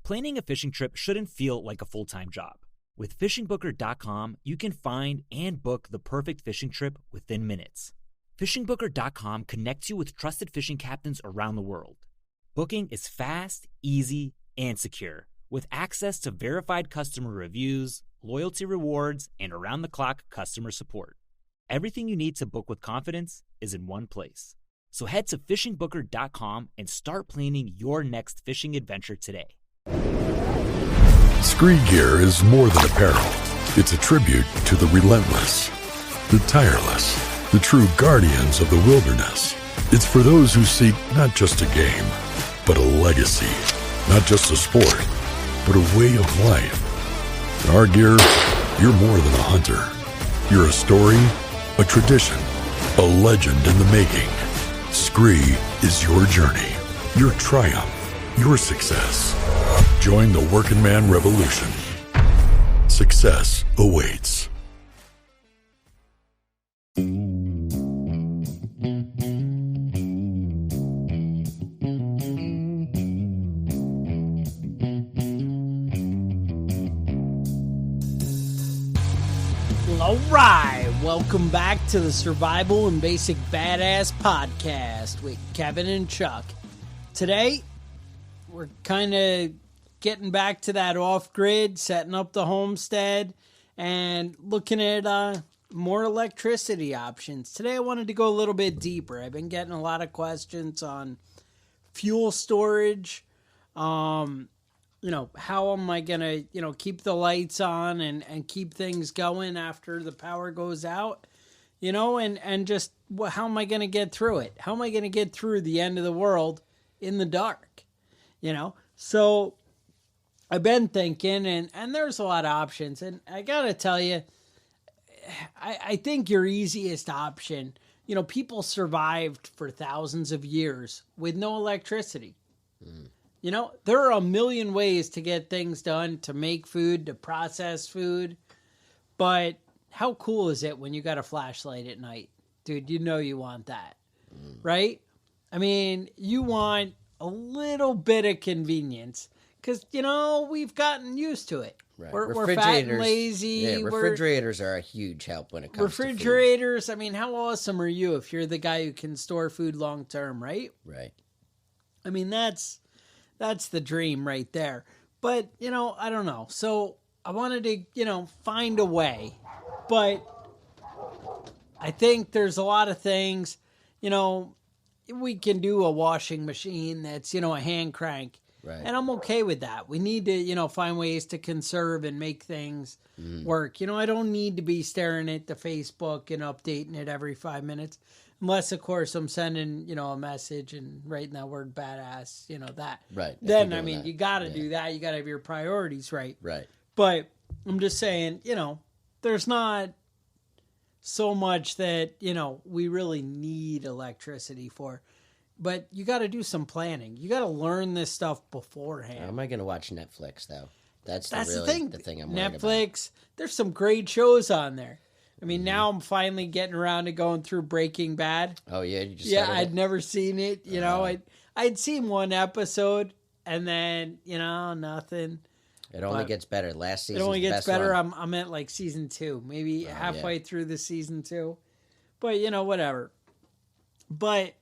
Planning a fishing trip shouldn't feel like a full-time job. With fishingbooker.com, you can find and book the perfect fishing trip within minutes. Fishingbooker.com connects you with trusted fishing captains around the world. Booking is fast, easy, and secure, with access to verified customer reviews, loyalty rewards, and around-the-clock customer support. Everything you need to book with confidence is in one place. So head to fishingbooker.com and start planning your next fishing adventure today. Scree gear is more than apparel. It's a tribute to the relentless, the tireless, the true guardians of the wilderness. It's for those who seek not just a game, but a legacy. Not just a sport, but a way of life. In our gear, you're more than a hunter. You're a story, a tradition, a legend in the making. Scree is your journey, your triumph, your success. Join the working man revolution. Success awaits. All right, welcome back to the Survival and Basic Badass podcast with Kevin and Chuck. Today, we're kind of getting back to that off-grid, setting up the homestead, and looking at more electricity options. Today, I wanted to go a little bit deeper. I've been getting a lot of questions on fuel storage. How am I going to, keep the lights on and keep things going after the power goes out, and just how am I going to get through it? How am I going to get through the end of the world in the dark, So I've been thinking, and there's a lot of options, and I got to tell you, I think your easiest option, people survived for thousands of years with no electricity. There are a million ways to get things done, to make food, to process food. But how cool is it when you got a flashlight at night? Dude, you want that, right? I mean, you want a little bit of convenience because, we've gotten used to it. Right. We're fat and lazy. Yeah, refrigerators are a huge help when it comes to refrigerators. I mean, how awesome are you if you're the guy who can store food long term, right? Right. I mean, that's the dream right there. But, I don't know. So I wanted to, find a way. But I think there's a lot of things, we can do a washing machine that's, a hand crank. Right. And I'm okay with that. We need to, find ways to conserve and make things work. I don't need to be staring at the Facebook and updating it every 5 minutes. Unless, of course, I'm sending, a message and writing that word badass, that. Right. Then, you got to do that. You got to have your priorities right. Right. But I'm just saying, there's not so much that, we really need electricity for. But you got to do some planning. You got to learn this stuff beforehand. How am I going to watch Netflix, though? That's the thing I'm worried about. Netflix, there's some great shows on there. I mean, now I'm finally getting around to going through Breaking Bad. Oh, yeah? You just I'd never seen it. I'd seen one episode, and then, nothing. It only gets better. Last season. It only gets better. One. I'm at like season 2, maybe halfway through the season 2. But, whatever. But,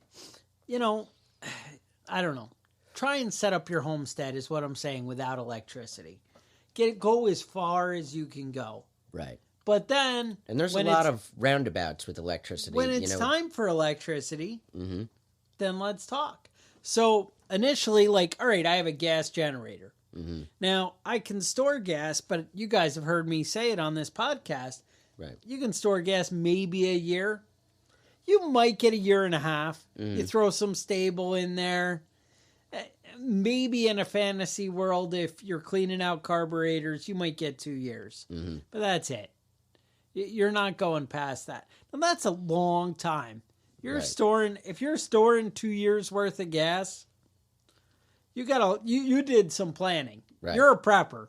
I don't know. Try and set up your homestead is what I'm saying without electricity. Go as far as you can go. Right. But then... And there's a lot of roundabouts with electricity. When it's time for electricity, then let's talk. So, initially, all right, I have a gas generator. Now, I can store gas, but you guys have heard me say it on this podcast. Right. You can store gas maybe a year. You might get a year and a half. You throw some stable in there. Maybe in a fantasy world, if you're cleaning out carburetors, you might get 2 years. But that's it. You're not going past that. And that's a long time. If you're storing 2 years worth of gas, you did some planning. Right. You're a prepper.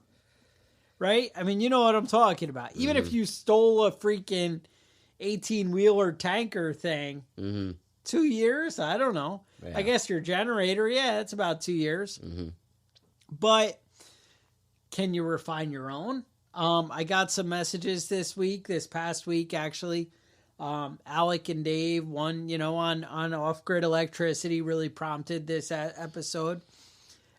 Right? I mean, you know what I'm talking about. Even if you stole a freaking 18-wheeler tanker thing, 2 years? I don't know. Yeah. I guess your generator, it's about 2 years. But can you refine your own? I got some messages this past week, actually. Alec and Dave, one, on off-grid electricity, really prompted this episode.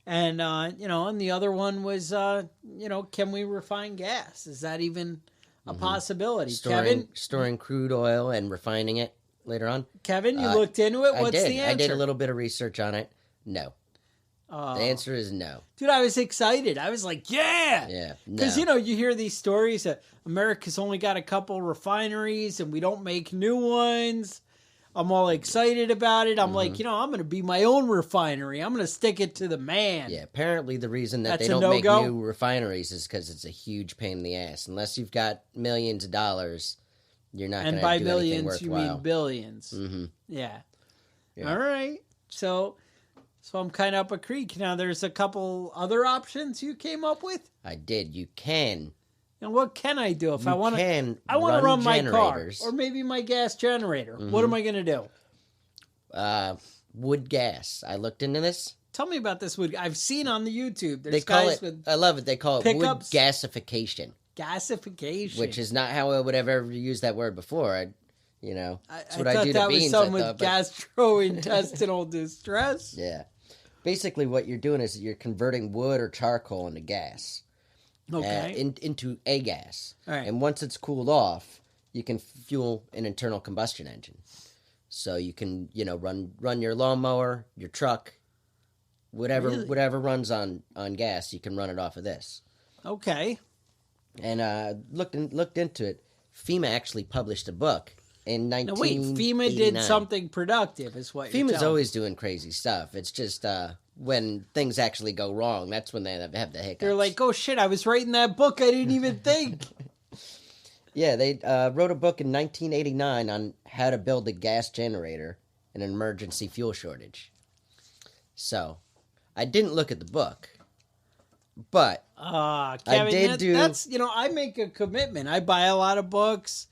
And, and the other one was, can we refine gas? Is that even a possibility? Storing crude oil and refining it later on. Kevin, you looked into it? What's the answer? I did a little bit of research on it. No. The answer is no. Dude, I was excited. I was like, yeah. Yeah. Because, you hear these stories that America's only got a couple refineries and we don't make new ones. I'm all excited about it. I'm like, I'm going to be my own refinery. I'm going to stick it to the man. Yeah, apparently the reason that they don't make new refineries is because it's a huge pain in the ass. Unless you've got millions of dollars, you're not going to do anything worthwhile. And by millions, you mean billions. Mm-hmm. Yeah. All right. So I'm kind of up a creek. Now, there's a couple other options you came up with? I did. You can. And what can I do if I want to? I want to run my car or maybe my gas generator. Mm-hmm. What am I going to do? Wood gas. I looked into this. Tell me about this wood. I've seen on the YouTube. They call it. I love it. They call it wood gasification. Gasification, which is not how I would have ever used that word before. That's what I do to beans. That was something with gastrointestinal distress. Yeah. Basically, what you're doing is you're converting wood or charcoal into gas. Okay. Into a gas. All right. And once it's cooled off, you can fuel an internal combustion engine. So you can, run your lawnmower, your truck, whatever runs on gas, you can run it off of this. Okay. And looked into it. FEMA actually published a book in 1989. Now wait, FEMA did something productive, is what you're telling me. FEMA's always doing crazy stuff. It's just when things actually go wrong, that's when they have the hiccups. They're like, oh shit, I was writing that book, I didn't even think. Yeah, they wrote a book in 1989 on how to build a gas generator in an emergency fuel shortage. So, I didn't look at the book, but Kevin, I did that's, I make a commitment. I buy a lot of books.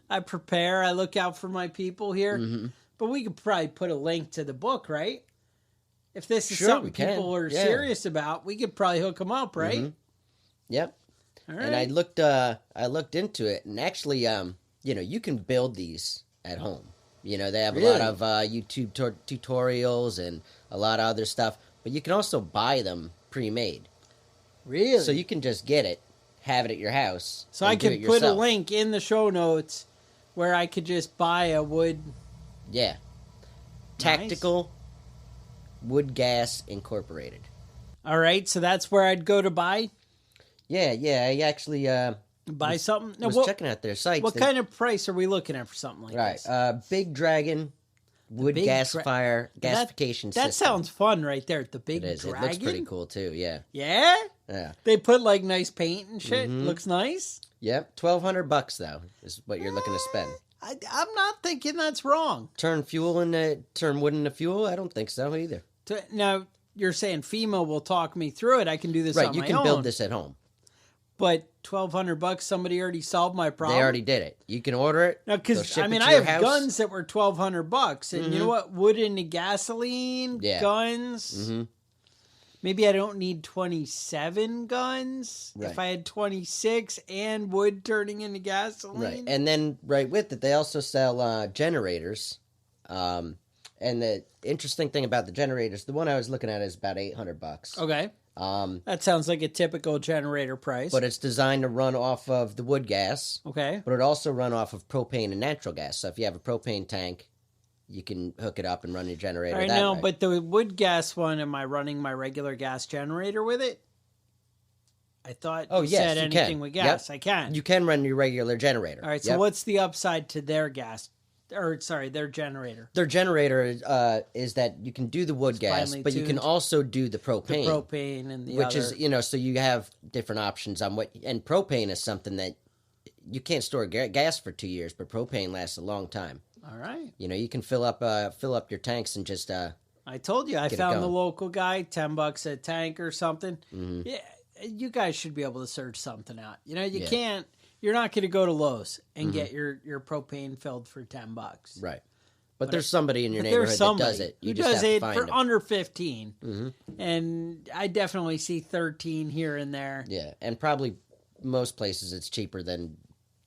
I prepare. I look out for my people here. Mm-hmm. But we could probably put a link to the book, right? If this is something people are serious about, we could probably hook them up, right? Mm-hmm. Yep. All right. And I looked into it, and actually, you can build these at home. They have a lot of YouTube tutorials and a lot of other stuff, but you can also buy them pre-made. Really? So you can just get it, have it at your house. So I can put a link in the show notes where I could just buy a wood. Yeah. Tactical Wood Gas Incorporated. All right, so that's where I'd go to buy? Yeah, I actually buy something. I was checking out their sites. What kind of price are we looking at for something like this? Big Dragon Wood Gasifier Gasification system. That sounds fun right there. The Big Dragon. It looks pretty cool too, yeah. Yeah? Yeah. They put like nice paint and shit. Mm-hmm. Looks nice. Yep, $1,200 though is what you're looking to spend. I'm not thinking that's wrong. Turn wood into fuel? I don't think so either. Now, you're saying FEMA will talk me through it. I can do this on my own. Right, you can build this at home. But $1,200, somebody already solved my problem. They already did it. You can order it. Now, because I have guns that were $1,200, and you know what? Wood into gasoline, guns. Mm-hmm. Maybe I don't need 27 guns. Right. If I had 26 and wood turning into gasoline, right? And then right with it, they also sell generators. And the interesting thing about the generators, the one I was looking at is about $800. Okay. That sounds like a typical generator price. But it's designed to run off of the wood gas. Okay. But it also run off of propane and natural gas. So if you have a propane tank, you can hook it up and run your generator that way. All right, now, but the wood gas one, am I running my regular gas generator with it? I thought you said anything with gas. Yep. I can. You can run your regular generator. All right, so what's the upside to their gas? Their generator. Their generator is that you can do the wood gas, but you can also do the propane. The propane and the which is, so you have different options on what, and propane is something that you can't store gas for 2 years, but propane lasts a long time. All right. You can fill up your tanks and just. I told you I found the local guy, $10 a tank or something. Mm-hmm. Yeah, you guys should be able to search something out. You can't. You're not going to go to Lowe's and get your propane filled for $10. Right. But there's somebody in your But neighborhood there's that does somebody it. You who just does have to it find for them. under 15. And I definitely see 13 here and there. Yeah, and probably most places it's cheaper than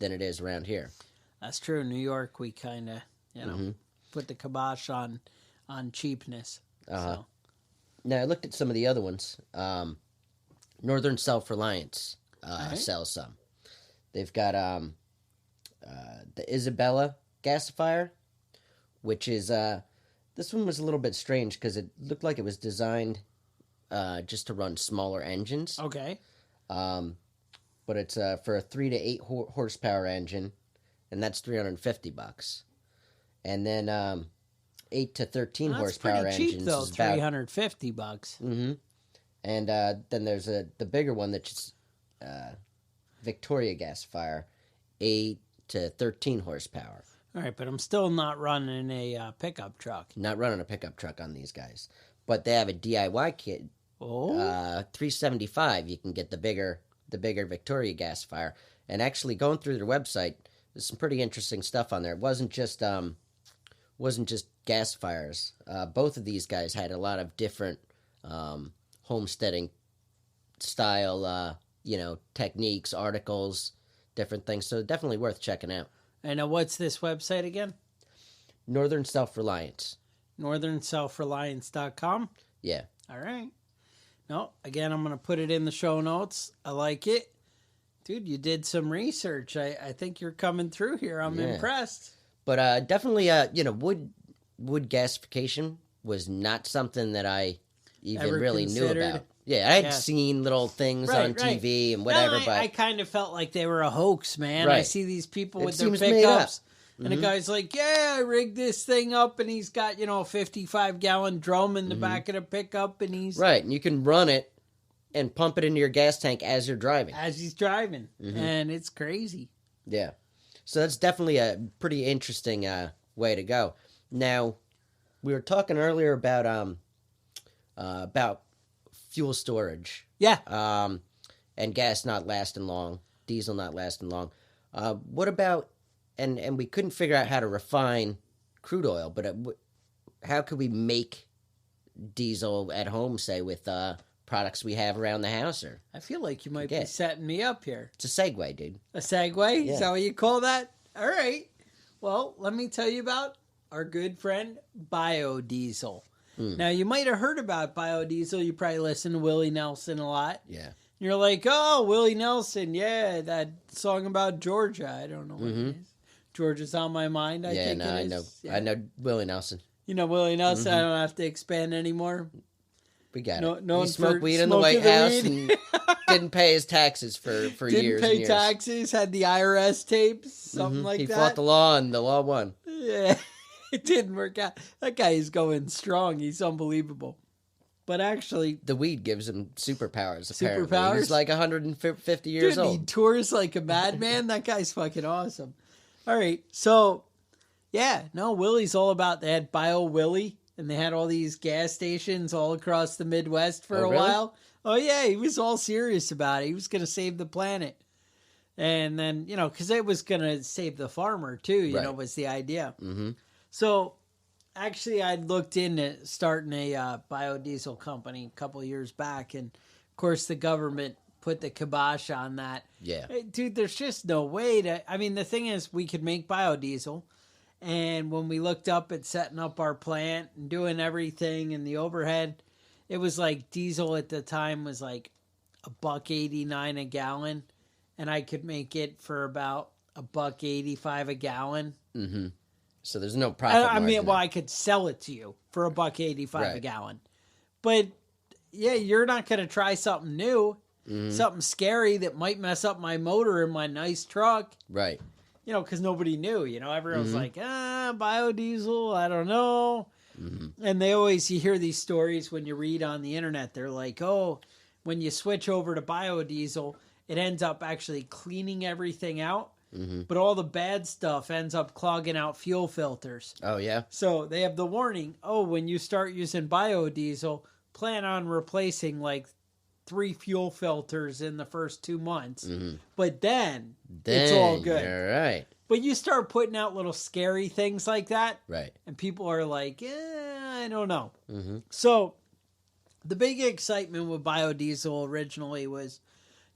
it is around here. That's true. New York, we kind of, put the kibosh on cheapness. So. Now, I looked at some of the other ones. Northern Self-Reliance right. sells some. They've got the Isabella Gasifier, which is... this one was a little bit strange because it looked like it was designed just to run smaller engines. Okay. But it's for a 3 to 8 horsepower engine, and that's $350. And then 8 to 13 horsepower pretty cheap, engines though, is about $350. Mm-hmm. And then there's the bigger one that's Victoria Gasifier, 8 to 13 horsepower. All right, but I'm still not running a pickup truck. Not running a pickup truck on these guys, but they have a DIY kit. Oh, $375. You can get the bigger Victoria Gasifier. And actually, going through their website, there's some pretty interesting stuff on there. It wasn't just gasifiers. Both of these guys had a lot of different homesteading style, techniques, articles, different things. So definitely worth checking out. and what's this website again? Northern Self-Reliance. NorthernSelfReliance.com. Yeah. All right. No, again, I'm going to put it in the show notes. I like it. Dude, you did some research. I think you're coming through here. I'm impressed. But definitely, wood gasification was not something that I even Ever really considered? knew about. Yeah, I had seen little things on TV and whatever, Well, but I kind of felt like they were a hoax, man. I Right. see these people It with their seems made up. pickups, and the guy's like, yeah, I rigged this thing up, and he's got, a 55-gallon drum in the back of the pickup, and he's... right, and you can run it and pump it into your gas tank as you're driving. As he's driving, and it's crazy. Yeah. So that's definitely a pretty interesting way to go. Now, we were talking earlier about fuel storage. Yeah. And gas not lasting long, diesel not lasting long. What about, and we couldn't figure out how to refine crude oil, but how could we make diesel at home, say, with products we have around the house? Or I feel like you might be setting me up here. it's a segue, dude. A segue? Yeah. Is that what you call that? All right. Well, let me tell you about our good friend biodiesel. Now, you might have heard about biodiesel. You probably listen to Willie Nelson a lot. Yeah. You're like, oh, Willie Nelson, yeah, that song about Georgia. I don't know what it is. Georgia's on my mind, I think it is. I know. Yeah. I know Willie Nelson. You know Willie Nelson, I don't have to expand anymore. We got No- it. known He smoked for weed in the White smoking the House weed. and didn't pay his taxes for Didn't years pay and years. taxes, had the IRS tapes, something like He that. fought the law and the law won. Yeah, it didn't work out. That guy is going strong. He's unbelievable. But actually, The weed gives him superpowers, apparently. Superpowers? He's like 150 years dude, he old. tours like a madman. That guy's fucking awesome. All right, so, yeah, no, Willie's all about, they had Bio Willie, and they had all these gas stations all across the Midwest for Oh, a really? while. Oh, yeah, he was all serious about it. He was going to save the planet. And then, because it was going to save the farmer, too, you know, was the idea. Mm-hmm. So, actually, I'd looked into starting a biodiesel company a couple of years back, and, of course, the government put the kibosh on that. Yeah. Hey, dude, there's just no way to... I mean, the thing is, we could make biodiesel, and when we looked up at setting up our plant and doing everything and the overhead, it was like diesel at the time was like $1.89 a gallon, and I could make it for about $1.85 a gallon. Mm-hmm. So there's no profit I mean, margin well, there. I could sell it to you for $1.85 a Right. gallon, but yeah, you're not going to try something new, something scary that might mess up my motor in my nice truck. Right. Because nobody knew. Everyone's like, biodiesel, I don't know. And they always, you hear these stories when you read on the internet. They're like, oh, when you switch over to biodiesel, it ends up actually cleaning everything out. But all the bad stuff ends up clogging out fuel filters. Oh, yeah? So they have the warning, when you start using biodiesel, plan on replacing like 3 fuel filters in the first 2 months, but then it's Then, all good. All right. But you start putting out little scary things like that, Right. and people are like, I don't know. So the big excitement with biodiesel originally was,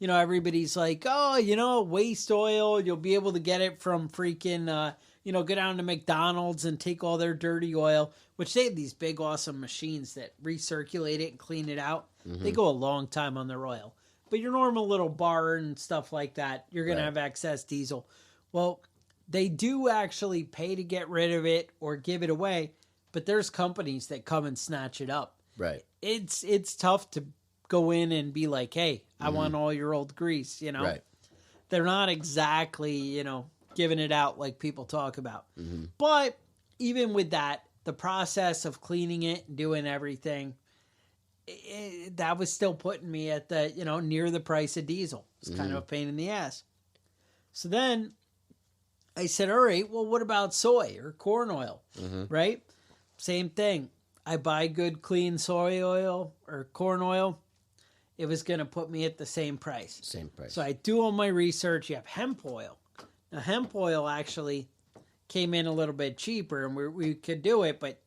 everybody's like, oh, waste oil, you'll be able to get it from freaking, go down to McDonald's and take all their dirty oil, which they have these big, awesome machines that recirculate it and clean it out. They go a long time on their oil. But your normal little bar and stuff like that, you're going to have excess diesel. Well, they do actually pay to get rid of it or give it away, but there's companies that come and snatch it up. Right. It's tough to go in and be like, hey, I want all your old grease, Right. They're not exactly, giving it out like people talk about. But even with that, the process of cleaning it and doing everything, that was still putting me at the, near the price of diesel. It's kind of a pain in the ass. So then I said, all right, well, what about soy or corn oil, right? Same thing. I buy good, clean soy oil or corn oil. It was going to put me at the same price. Same price. So I do all my research. You have hemp oil. Now, hemp oil actually came in a little bit cheaper, and we could do it, but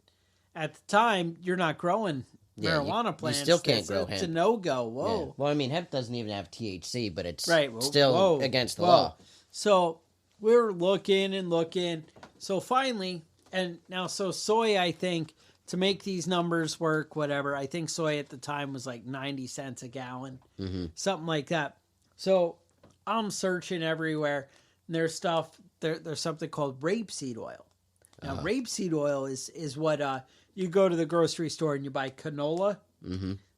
at the time, you're not growing marijuana plants. You still can't grow hemp. It's a no-go. Whoa. Yeah. Well, I mean, hemp doesn't even have THC, but it's right. still against the law. So we're looking and looking. So finally, so soy, I think, to make these numbers work, whatever, I think soy at the time was like 90 cents a gallon, something like that. So I'm searching everywhere. And there's something called rapeseed oil. Now, rapeseed oil is what you go to the grocery store and you buy canola.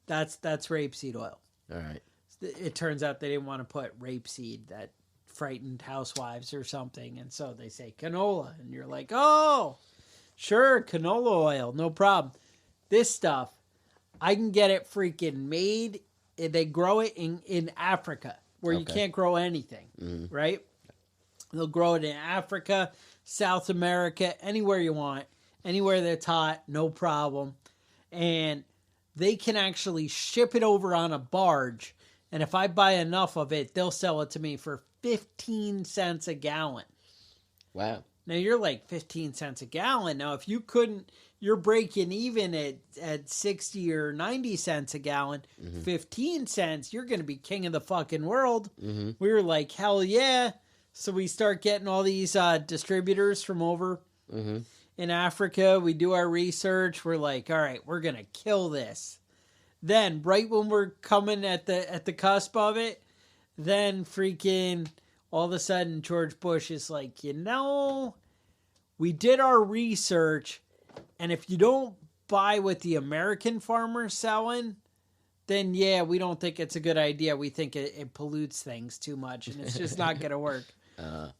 That's rapeseed oil. All right. It turns out they didn't want to put rapeseed, that frightened housewives or something, and so they say canola, and you're like, oh, sure, canola oil, no problem. This stuff, I can get it freaking made. They grow it in Africa, where you can't grow anything, right? They'll grow it in Africa, South America, anywhere you want, anywhere that's hot, no problem. And they can actually ship it over on a barge. And if I buy enough of it, they'll sell it to me for 15 cents a gallon. Wow. Now you're like 15 cents a gallon. Now, if you couldn't, you're breaking even at 60 or 90 cents a gallon, 15 cents, you're going to be king of the fucking world. We were like, hell yeah. So we start getting all these distributors from over in Africa. We do our research. We're like, all right, we're going to kill this. Then, right when we're coming at the cusp of it, then freaking all of a sudden George Bush is like, we did our research, and if you don't buy what the American farmer's selling, then yeah, we don't think it's a good idea. We think it pollutes things too much, and it's just not going to work.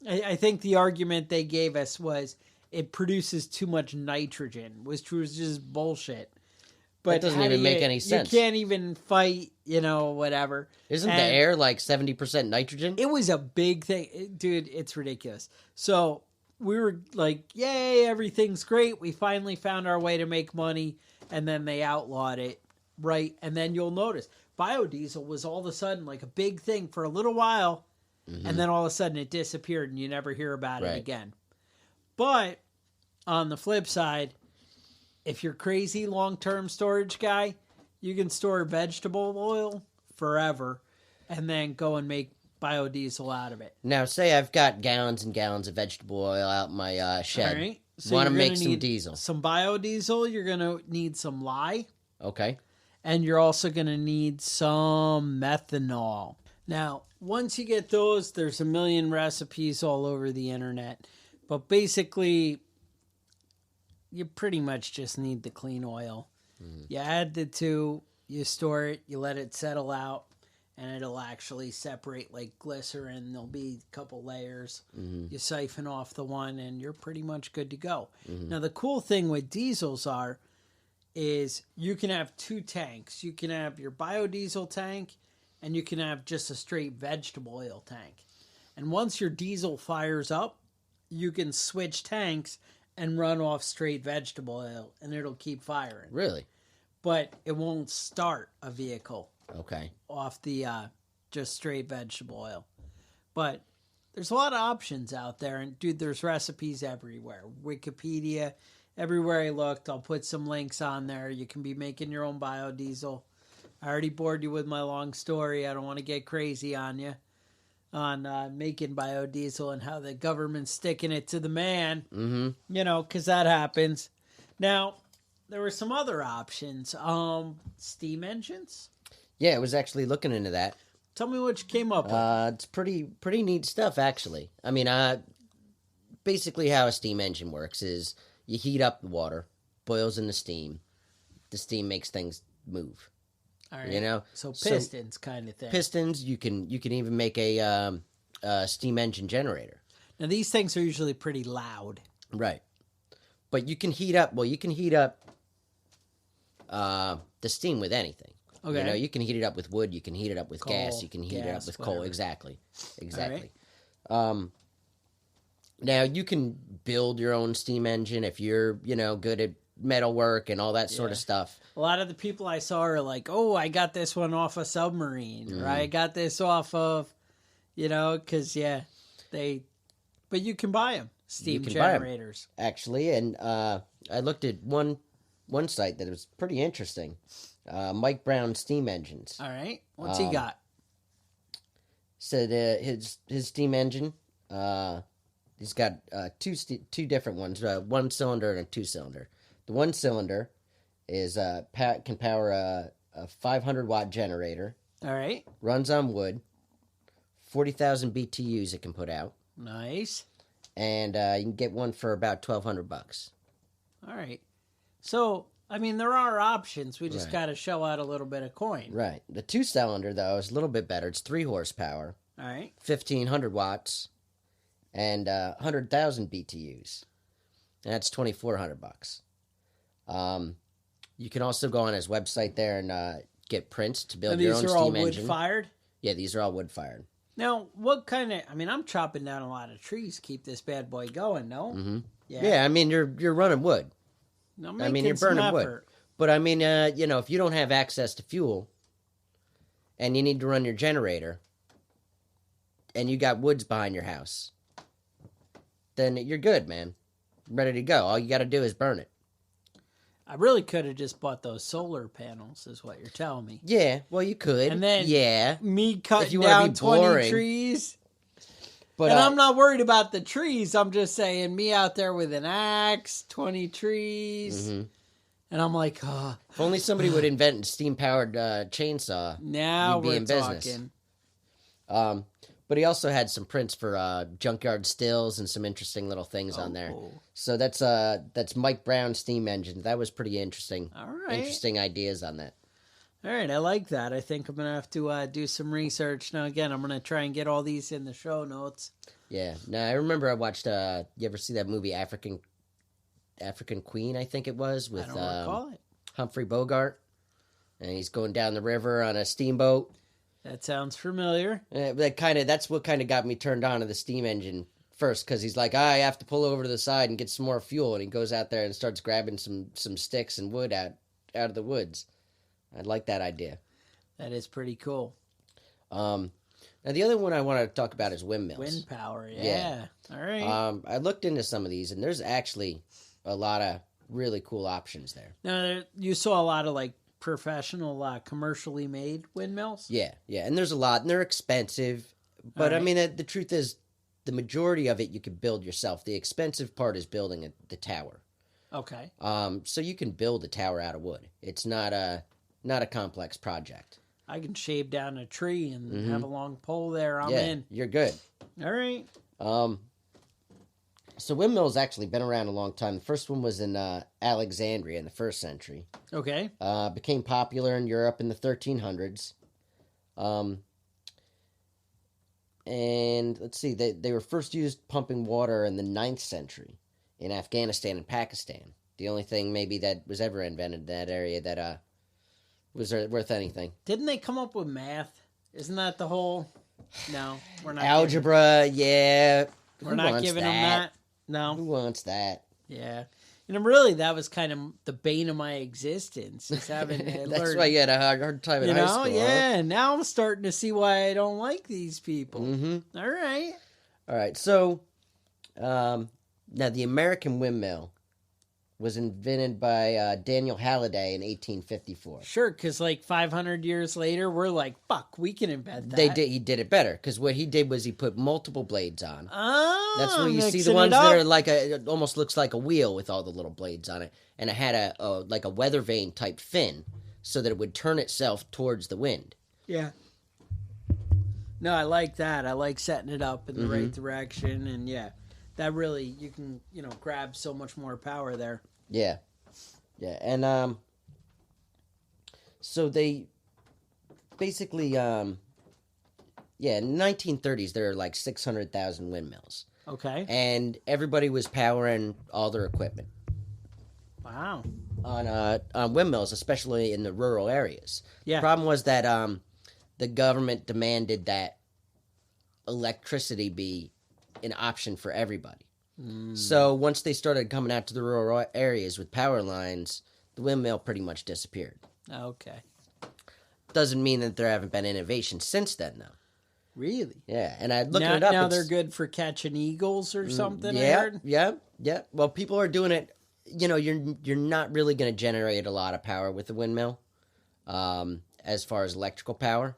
I think the argument they gave us was it produces too much nitrogen, which was just bullshit. But that doesn't even make any sense. You can't even fight, whatever. Isn't the air like 70% nitrogen? It was a big thing. Dude, it's ridiculous. So we were like, yay, everything's great. We finally found our way to make money. And then they outlawed it, right? And then you'll notice biodiesel was all of a sudden like a big thing for a little while. And then all of a sudden it disappeared and you never hear about it again. But on the flip side, if you're crazy long-term storage guy, you can store vegetable oil forever and then go and make biodiesel out of it. Now, say I've got gallons and gallons of vegetable oil out in my shed. All right. So want to make some diesel. Some biodiesel. You're going to need some lye. Okay. And you're also going to need some methanol. Now, once you get those, there's a million recipes all over the internet. But basically, you pretty much just need the clean oil. You add the two, you store it, you let it settle out, and it'll actually separate like glycerin. There'll be a couple layers. You siphon off the one, and you're pretty much good to go. Now, the cool thing with diesels is you can have 2 tanks. You can have your biodiesel tank, and you can have just a straight vegetable oil tank. And once your diesel fires up, you can switch tanks and run off straight vegetable oil, and it'll keep firing. Really? But it won't start a vehicle. Okay. off the just straight vegetable oil. But there's a lot of options out there, and dude, there's recipes everywhere. Wikipedia, everywhere I looked, I'll put some links on there. You can be making your own biodiesel. I already bored you with my long story. I don't want to get crazy on you on making biodiesel and how the government's sticking it to the man. Mm-hmm. You know, because that happens. Now, there were some other options. Steam engines. Yeah, I was actually looking into that. Tell me what you came up with. It's pretty neat stuff, actually. I mean, basically how a steam engine works is you heat up the water, boils in the steam. The steam makes things move. All right. You know, so pistons kind of thing. Pistons. You can even make a steam engine generator. Now these things are usually pretty loud. Right. But you can heat up. Well, you can heat up the steam with anything. Okay. You know, you can heat it up with wood. You can heat it up with Coal, gas. You can heat it up with coal. whatever. Exactly. Right. Now you can build your own steam engine if you're, good at metal work and all that sort of stuff. A lot of the people I saw are like, "Oh, I got this one off a submarine, or I got this off of, because but you can buy them, steam generators, actually." And I looked at one site that was pretty interesting. Mike Brown Steam Engines. All right, what's he got? Said his steam engine. He's got two different ones, 1 cylinder and a 2 cylinder. The 1 cylinder is can power a 500 watt generator. All right, runs on wood. 40,000 BTUs it can put out. Nice. And you can get one for about $1,200. All right. So, I mean, there are options. We just got to shell out a little bit of coin. Right. The 2 cylinder, though, is a little bit better. It's 3 horsepower. All right. 1,500 watts. And 100,000 BTUs. And that's $2,400. You can also go on his website there and get prints to build your own steam engine. These are all wood-fired? Yeah, these are all wood-fired. Now, what kind of... I mean, I'm chopping down a lot of trees to keep this bad boy going, no? Mm-hmm. Yeah, I mean, you're running wood. You're burning wood. But, I mean, if you don't have access to fuel and you need to run your generator and you got woods behind your house, then you're good, man. Ready to go. All you got to do is burn it. I really could have just bought those solar panels, is what you're telling me. Yeah, well, you could. And then me cutting down 20 trees. But I'm not worried about the trees. I'm just saying me out there with an axe, 20 trees. Mm-hmm. And I'm like, oh. If only somebody would invent a steam-powered chainsaw. Now we'd be we're in business. Talking. But he also had some prints for junkyard stills and some interesting little things on there. So that's Mike Brown Steam Engine. That was pretty interesting. All right. Interesting ideas on that. All right, I like that. I think I'm going to have to do some research. Now, again, I'm going to try and get all these in the show notes. Yeah. Now, I remember I watched, you ever see that movie African Queen, I think it was, with I don't recall it. Humphrey Bogart? And he's going down the river on a steamboat. That sounds familiar. That's what kind of got me turned on to the steam engine first, because he's like, I have to pull over to the side and get some more fuel, and he goes out there and starts grabbing some sticks and wood out of the woods. I like that idea. That is pretty cool. Now the other one I want to talk about is windmills. Wind power, yeah. All right. I looked into some of these, and there's actually a lot of really cool options there. Now, you saw a lot of like professional, commercially made windmills? Yeah, and there's a lot, and they're expensive. But, I mean, the truth is, the majority of it you can build yourself. The expensive part is building the tower. Okay. So you can build a tower out of wood. It's not a complex project. I can shave down a tree and have a long pole there. I'm in. You're good. All right. So windmills actually been around a long time. The first one was in Alexandria in the 1st century. Okay. Became popular in Europe in the 1300s. And let's see, they were first used pumping water in the 9th century in Afghanistan and Pakistan. The only thing maybe that was ever invented in that area that was worth anything. Didn't they come up with math? Isn't that the whole... No, we're not. Algebra, yeah. We're not giving them that. No. Who wants that? Yeah. really, that was kind of the bane of my existence, is having to That's learn. why you had a hard time in high school. Yeah. Huh? Now I'm starting to see why I don't like these people. Mm-hmm. All right. All right. So, now the American windmill was invented by Daniel Halliday in 1854. Sure, because like 500 years later, we're like, fuck, we can invent that. He did it better, because what he did was he put multiple blades on. Oh, That's where you see the ones that are like it almost looks like a wheel with all the little blades on it, and it had a like a weather vane type fin, so that it would turn itself towards the wind. Yeah. No, I like that. I like setting it up in the right direction, and yeah, that really, you can, grab so much more power there. Yeah, and so they basically, in the 1930s there were like 600,000 windmills. Okay. And everybody was powering all their equipment. Wow. On windmills, especially in the rural areas. Yeah. The problem was that the government demanded that electricity be an option for everybody. So once they started coming out to the rural areas with power lines, the windmill pretty much disappeared. Okay. Doesn't mean that there haven't been innovations since then, though. Really? Yeah, and I looked now, it up. Now they're good for catching eagles or something. I Yeah, heard? yeah. Well, people are doing it. You're not really going to generate a lot of power with the windmill, as far as electrical power,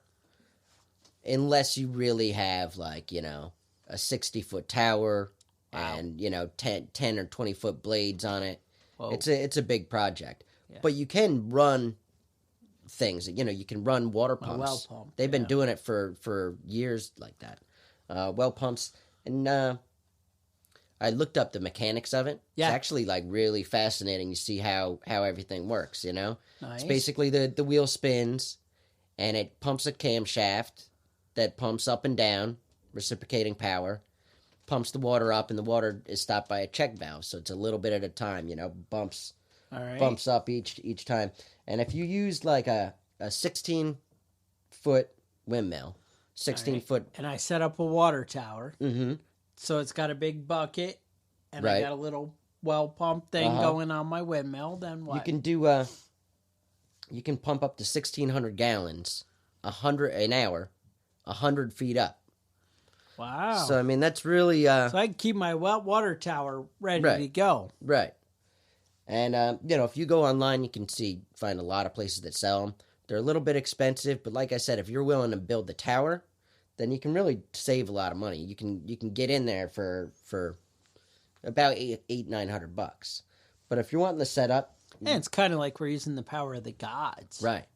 unless you really have like a 60-foot tower. Wow. And 10 or 20-foot blades on it. Whoa. It's a big project, but you can run things. You can run water pumps. Well pump. They've been doing it for years like that. Well pumps, and I looked up the mechanics of it. Yeah. It's actually like really fascinating. You see how everything works. Nice. It's basically the wheel spins, and it pumps a camshaft that pumps up and down, reciprocating power. Pumps the water up, and the water is stopped by a check valve, so it's a little bit at a time. Bumps up each time. And if you use like a 16-foot windmill, 16-foot, and I set up a water tower, so it's got a big bucket, and I got a little well pump thing going on my windmill. Then what? You can pump up to 1,600 gallons, 100 an hour, 100 feet up. Wow. So, I mean, that's really... so I can keep my water tower ready to go. Right. And, if you go online, you can find a lot of places that sell them. They're a little bit expensive, but like I said, if you're willing to build the tower, then you can really save a lot of money. You can get in there for about $800-900. But if you're wanting to set up... Yeah, it's kind of like we're using the power of the gods. Right.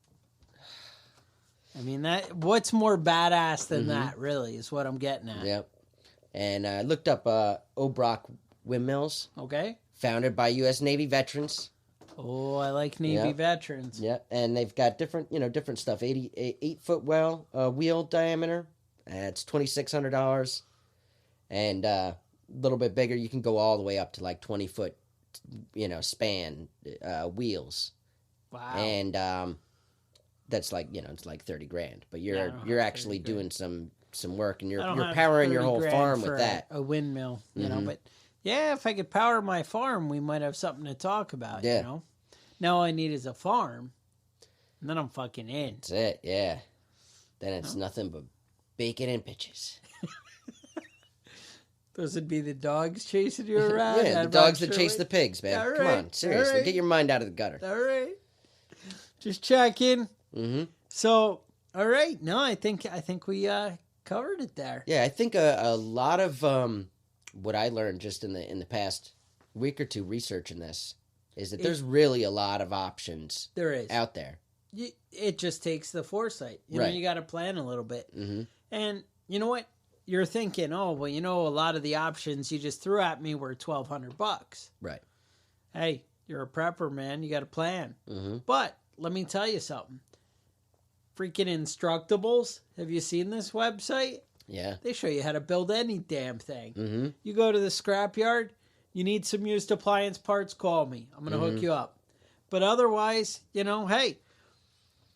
I mean, what's more badass than that, really, is what I'm getting at. Yep. And I looked up Obrock Windmills. Okay. Founded by U.S. Navy veterans. Oh, I like Navy veterans. Yep. And they've got different stuff. 8-foot wheel diameter. It's $2,600. And a little bit bigger, you can go all the way up to like 20-foot, span wheels. Wow. And that's like it's like $30,000, but you're actually doing some work, and you're powering your whole farm with that. A windmill, but yeah, if I could power my farm, we might have something to talk about. Now all I need is a farm, and then I'm fucking in. That's it. Yeah. Then it's nothing but bacon and bitches. Those would be the dogs chasing you around. Yeah, the dogs that chase the pigs, man. All right. Come on, seriously, get your mind out of the gutter. All right, just checking. So, all right. No, I think we covered it there. Yeah, I think a lot of what I learned just in the past week or two researching this is that there's really a lot of options. There is out there. It just takes the foresight. You got to plan a little bit. And you know what? You're thinking, oh, well, a lot of the options you just threw at me were $1,200. Right. Hey, you're a prepper, man. You got to plan. But let me tell you something. Freaking Instructables. Have you seen this website? Yeah. They show you how to build any damn thing. You go to the scrapyard, you need some used appliance parts, call me. I'm going to hook you up. But otherwise, hey,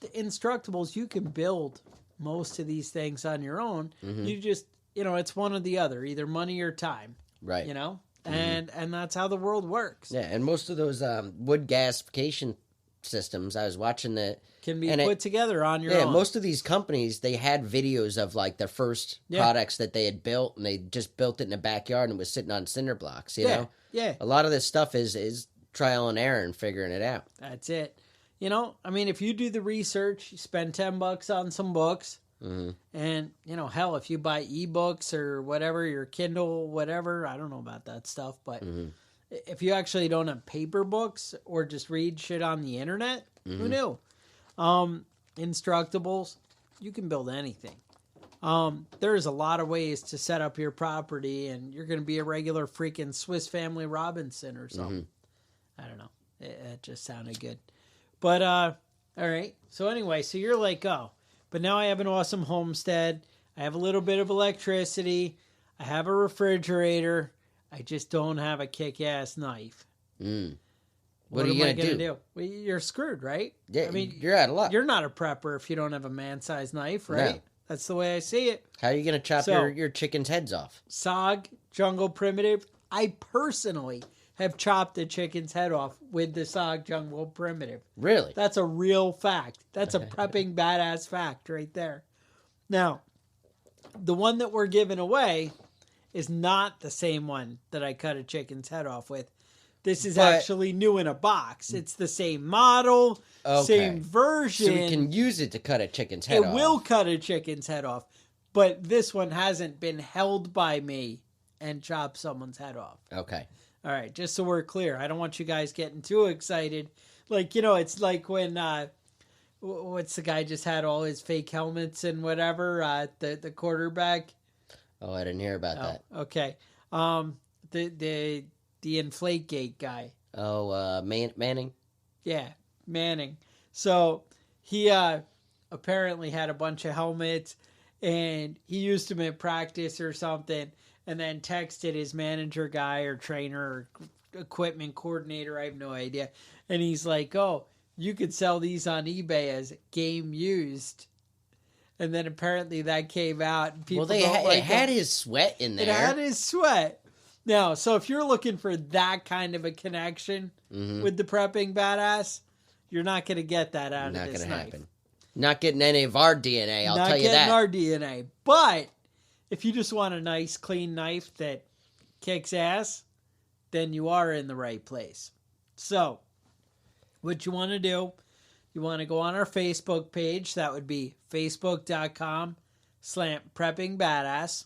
the Instructables, you can build most of these things on your own. You just, it's one or the other, either money or time. Right. and that's how the world works. Yeah, and most of those wood gasification systems, I was watching can be put together on your own. Yeah, most of these companies, they had videos of like their first products that they had built, and they just built it in the backyard and was sitting on cinder blocks, you know? Yeah. A lot of this stuff is trial and error and figuring it out. That's it. You know, I mean, if you do the research, you spend $10 on some books, and, you know, hell, if you buy ebooks or whatever, your Kindle, whatever, I don't know about that stuff, but if you actually don't have paper books or just read shit on the internet, who knew? Instructables, you can build anything. There's a lot of ways to set up your property, and you're going to be a regular freaking Swiss Family Robinson or something. I don't know. It just sounded good. But, all right. So anyway, so you're like, oh, but now I have an awesome homestead. I have a little bit of electricity. I have a refrigerator. I just don't have a kick-ass knife. What are you going to do? Well, you're screwed, right? Yeah, I mean, you're out of luck. You're not a prepper if you don't have a man-sized knife, right? No. That's the way I see it. How are you going to chop your chicken's heads off? SOG, Jungle Primitive. I personally have chopped a chicken's head off with the SOG Jungle Primitive. Really? That's a real fact. That's a prepping badass fact right there. Now, the one that we're giving away is not the same one that I cut a chicken's head off with. This is actually new in a box. It's the same model, same version. So we can use it to cut a chicken's head off. It will cut a chicken's head off, but this one hasn't been held by me and chopped someone's head off. Okay. All right, just so we're clear. I don't want you guys getting too excited. Like, you know, it's like when, what's the guy just had all his fake helmets and whatever, the quarterback. Oh, I didn't hear about that. Okay. The Inflategate guy. Oh, Manning? Yeah, Manning. So he apparently had a bunch of helmets, and he used them in practice or something, and then texted his manager guy or trainer or equipment coordinator, I have no idea, and he's like, oh, you could sell these on eBay as game used. And then apparently that came out. And people it had his sweat in there. It had his sweat. Now, so if you're looking for that kind of a connection with the prepping badass, you're not going to get that out of this knife. Not going to happen. Not getting any of our DNA, I'll tell you that. Not getting our DNA. But if you just want a nice, clean knife that kicks ass, then you are in the right place. So, what you want to do, you want to go on our Facebook page. That would be facebook.com/preppingbadass.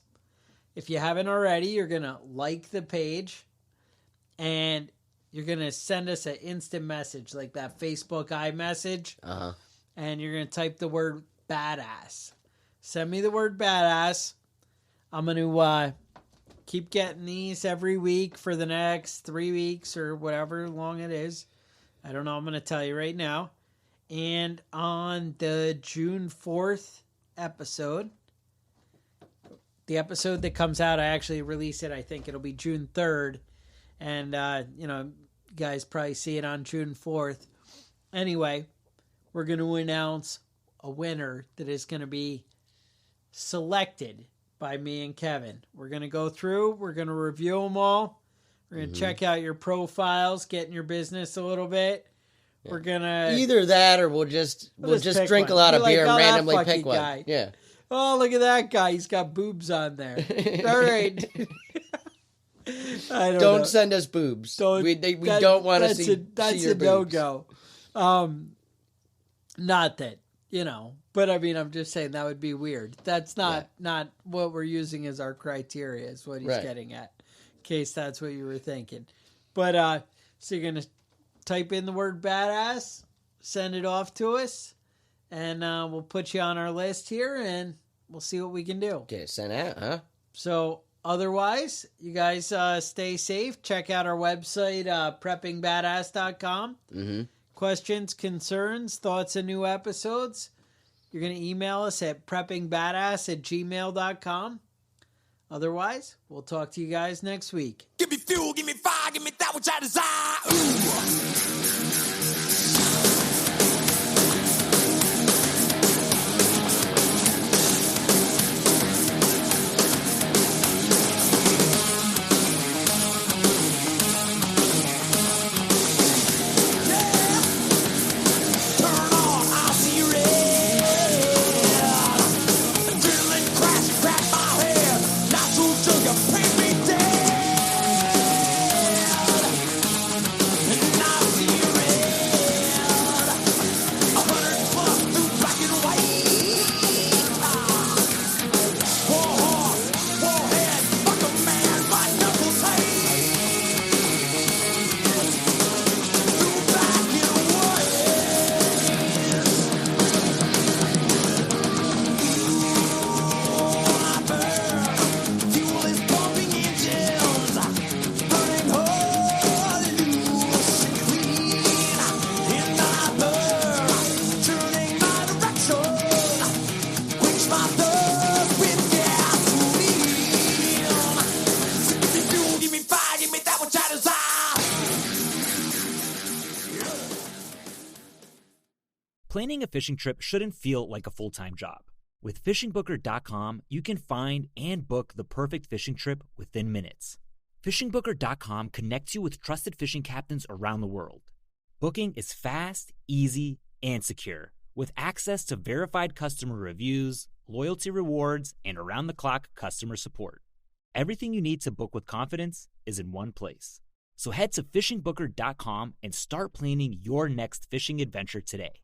If you haven't already, you're going to like the page, and you're going to send us an instant message, like that Facebook iMessage, and you're going to type the word badass. Send me the word badass. I'm going to keep getting these every week for the next 3 weeks or whatever long it is. I don't know. I'm going to tell you right now. And on the June 4th episode, the episode that comes out, I actually release it, I think it'll be June 3rd. And, you guys probably see it on June 4th. Anyway, we're going to announce a winner that is going to be selected by me and Kevin. We're going to go through. We're going to review them all. We're going to check out your profiles, get in your business a little bit. Yeah. We're going to... Either that or we'll just drink a lot of beer and randomly pick one. Guy. Yeah. Oh, look at that guy. He's got boobs on there. All right. Don't send us boobs. We don't want to see That's your a boobs. no-go. Not that, but I mean, I'm just saying that would be weird. That's not what we're using as our criteria is what he's getting at, in case that's what you were thinking. But, so you're going to type in the word badass, send it off to us, and we'll put you on our list here, and we'll see what we can do. Get it sent out, huh? So, otherwise, you guys stay safe. Check out our website, preppingbadass.com. Mm-hmm. Questions, concerns, thoughts on new episodes, you're going to email us at preppingbadass@gmail.com. Otherwise, we'll talk to you guys next week. Give me fuel, give me fire, give me that which I desire. Ooh. Planning a fishing trip shouldn't feel like a full-time job. With fishingbooker.com, you can find and book the perfect fishing trip within minutes. Fishingbooker.com connects you with trusted fishing captains around the world. Booking is fast, easy, and secure, with access to verified customer reviews, loyalty rewards, and around-the-clock customer support. Everything you need to book with confidence is in one place. So head to fishingbooker.com and start planning your next fishing adventure today.